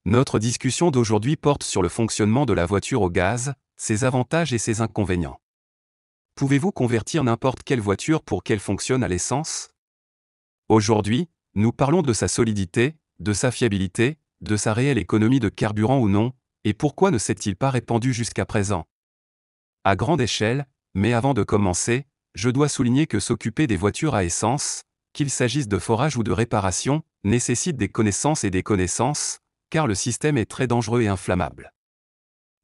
Notre discussion d'aujourd'hui porte sur le fonctionnement de la voiture au gaz, ses avantages et ses inconvénients. Pouvez-vous convertir n'importe quelle voiture pour qu'elle fonctionne à l'essence? Aujourd'hui, nous parlons de sa solidité, de sa fiabilité, de sa réelle économie de carburant ou non, et pourquoi ne s'est-il pas répandu jusqu'à présent? À grande échelle, mais avant de commencer, je dois souligner que s'occuper des voitures à essence, qu'il s'agisse de forage ou de réparation, nécessite des connaissances et des connaissances, car le système est très dangereux et inflammable.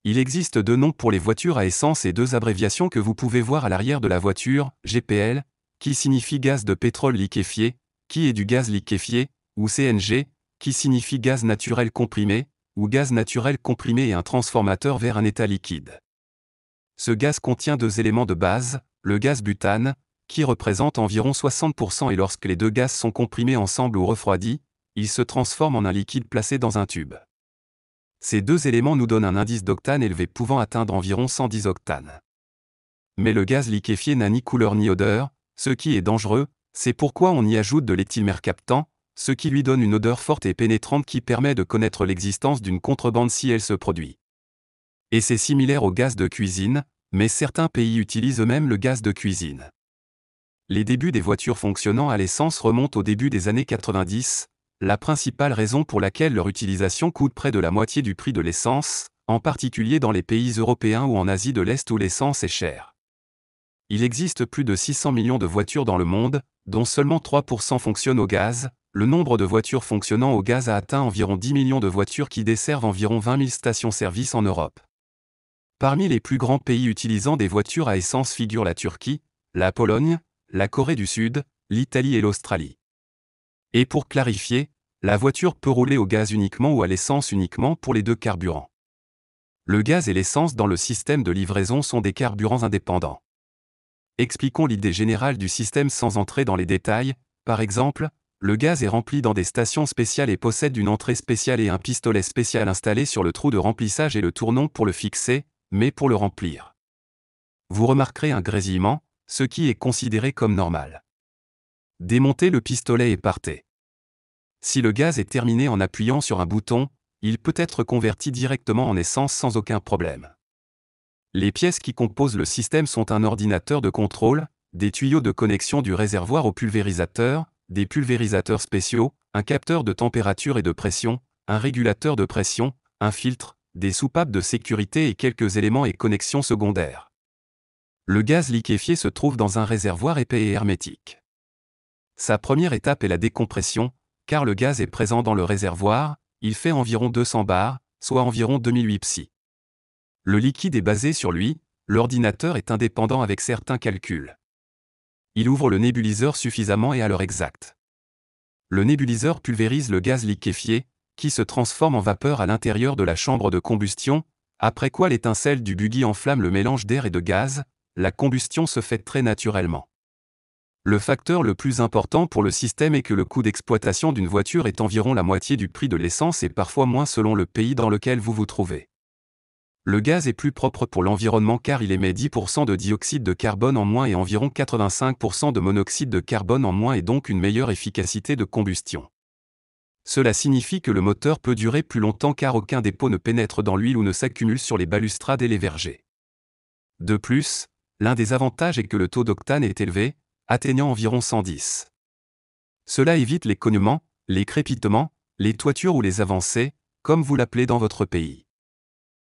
Il existe deux noms pour les voitures à essence et deux abréviations que vous pouvez voir à l'arrière de la voiture, GPL, qui signifie gaz de pétrole liquéfié, qui est du gaz liquéfié, ou CNG, qui signifie gaz naturel comprimé, ou gaz naturel comprimé et un transformateur vers un état liquide. Ce gaz contient deux éléments de base, le gaz butane, qui représente environ 60% et lorsque les deux gaz sont comprimés ensemble ou refroidis, ils se transforment en un liquide placé dans un tube. Ces deux éléments nous donnent un indice d'octane élevé pouvant atteindre environ 110 octanes. Mais le gaz liquéfié n'a ni couleur ni odeur, ce qui est dangereux, c'est pourquoi on y ajoute de l'éthylmercaptan, ce qui lui donne une odeur forte et pénétrante qui permet de connaître l'existence d'une contrebande si elle se produit. Et c'est similaire au gaz de cuisine, mais certains pays utilisent eux-mêmes le gaz de cuisine. Les débuts des voitures fonctionnant à l'essence remontent au début des années 90, la principale raison pour laquelle leur utilisation coûte près de la moitié du prix de l'essence, en particulier dans les pays européens ou en Asie de l'Est où l'essence est chère. Il existe plus de 600 millions de voitures dans le monde, dont seulement 3% fonctionnent au gaz. Le nombre de voitures fonctionnant au gaz a atteint environ 10 millions de voitures qui desservent environ 20 000 stations-service en Europe. Parmi les plus grands pays utilisant des voitures à essence figurent la Turquie, la Pologne, la Corée du Sud, l'Italie et l'Australie. Et pour clarifier, la voiture peut rouler au gaz uniquement ou à l'essence uniquement pour les deux carburants. Le gaz et l'essence dans le système de livraison sont des carburants indépendants. Expliquons l'idée générale du système sans entrer dans les détails. Par exemple, le gaz est rempli dans des stations spéciales et possède une entrée spéciale et un pistolet spécial installé sur le trou de remplissage et le tournon pour le fixer, mais pour le remplir. Vous remarquerez un grésillement, ce qui est considéré comme normal. Démontez le pistolet et partez. Si le gaz est terminé en appuyant sur un bouton, il peut être converti directement en essence sans aucun problème. Les pièces qui composent le système sont un ordinateur de contrôle, des tuyaux de connexion du réservoir au pulvérisateur, des pulvérisateurs spéciaux, un capteur de température et de pression, un régulateur de pression, un filtre, des soupapes de sécurité et quelques éléments et connexions secondaires. Le gaz liquéfié se trouve dans un réservoir épais et hermétique. Sa première étape est la décompression, car le gaz est présent dans le réservoir, il fait environ 200 bars, soit environ 2008 psi. Le liquide est basé sur lui, l'ordinateur est indépendant avec certains calculs. Il ouvre le nébuliseur suffisamment et à l'heure exacte. Le nébuliseur pulvérise le gaz liquéfié, qui se transforme en vapeur à l'intérieur de la chambre de combustion, après quoi l'étincelle du buggy enflamme le mélange d'air et de gaz, la combustion se fait très naturellement. Le facteur le plus important pour le système est que le coût d'exploitation d'une voiture est environ la moitié du prix de l'essence et parfois moins selon le pays dans lequel vous vous trouvez. Le gaz est plus propre pour l'environnement car il émet 10% de dioxyde de carbone en moins et environ 85% de monoxyde de carbone en moins et donc une meilleure efficacité de combustion. Cela signifie que le moteur peut durer plus longtemps car aucun dépôt ne pénètre dans l'huile ou ne s'accumule sur les balustrades et les vergers. De plus, l'un des avantages est que le taux d'octane est élevé, atteignant environ 110. Cela évite les cognements, les crépitements, les toitures ou les avancées, comme vous l'appelez dans votre pays.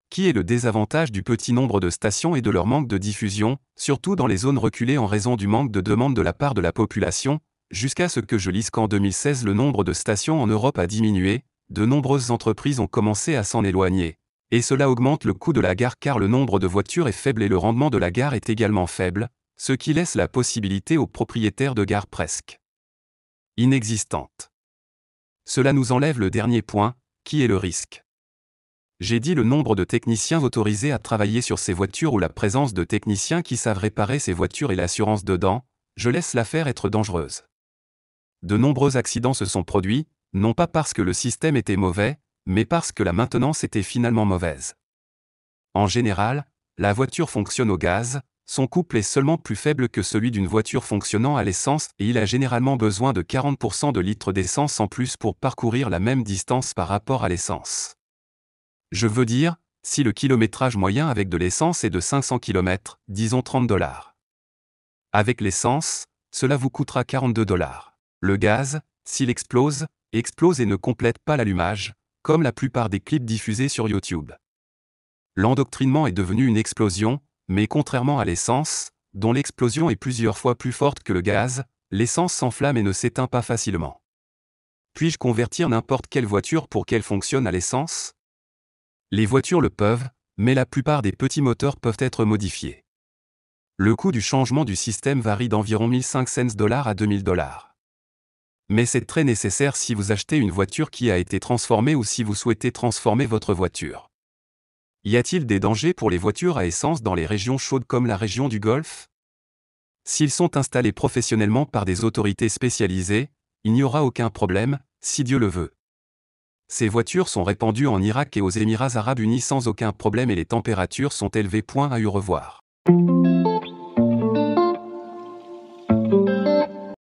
Qui est le désavantage du petit nombre de stations et de leur manque de diffusion, surtout dans les zones reculées en raison du manque de demande de la part de la population, jusqu'à ce que je lise qu'en 2016 le nombre de stations en Europe a diminué, de nombreuses entreprises ont commencé à s'en éloigner, et cela augmente le coût de la gare car le nombre de voitures est faible et le rendement de la gare est également faible, ce qui laisse la possibilité aux propriétaires de gares presque inexistantes. Cela nous enlève le dernier point, qui est le risque. J'ai dit le nombre de techniciens autorisés à travailler sur ces voitures ou la présence de techniciens qui savent réparer ces voitures et l'assurance dedans, je laisse l'affaire être dangereuse. De nombreux accidents se sont produits, non pas parce que le système était mauvais, mais parce que la maintenance était finalement mauvaise. En général, la voiture fonctionne au gaz, son couple est seulement plus faible que celui d'une voiture fonctionnant à l'essence et il a généralement besoin de 40% de litres d'essence en plus pour parcourir la même distance par rapport à l'essence. Je veux dire, si le kilométrage moyen avec de l'essence est de 500 km, disons $30. Avec l'essence, cela vous coûtera $42. Le gaz, s'il explose et ne complète pas l'allumage, comme la plupart des clips diffusés sur YouTube. L'endoctrinement est devenu une explosion, mais contrairement à l'essence, dont l'explosion est plusieurs fois plus forte que le gaz, l'essence s'enflamme et ne s'éteint pas facilement. Puis-je convertir n'importe quelle voiture pour qu'elle fonctionne à l'essence? Les voitures le peuvent, mais la plupart des petits moteurs peuvent être modifiés. Le coût du changement du système varie d'environ $1,500 à $2,000. Mais c'est très nécessaire si vous achetez une voiture qui a été transformée ou si vous souhaitez transformer votre voiture. Y a-t-il des dangers pour les voitures à essence dans les régions chaudes comme la région du Golfe? S'ils sont installés professionnellement par des autorités spécialisées, il n'y aura aucun problème, si Dieu le veut. Ces voitures sont répandues en Irak et aux Émirats arabes unis sans aucun problème et les températures sont élevées. À revoir.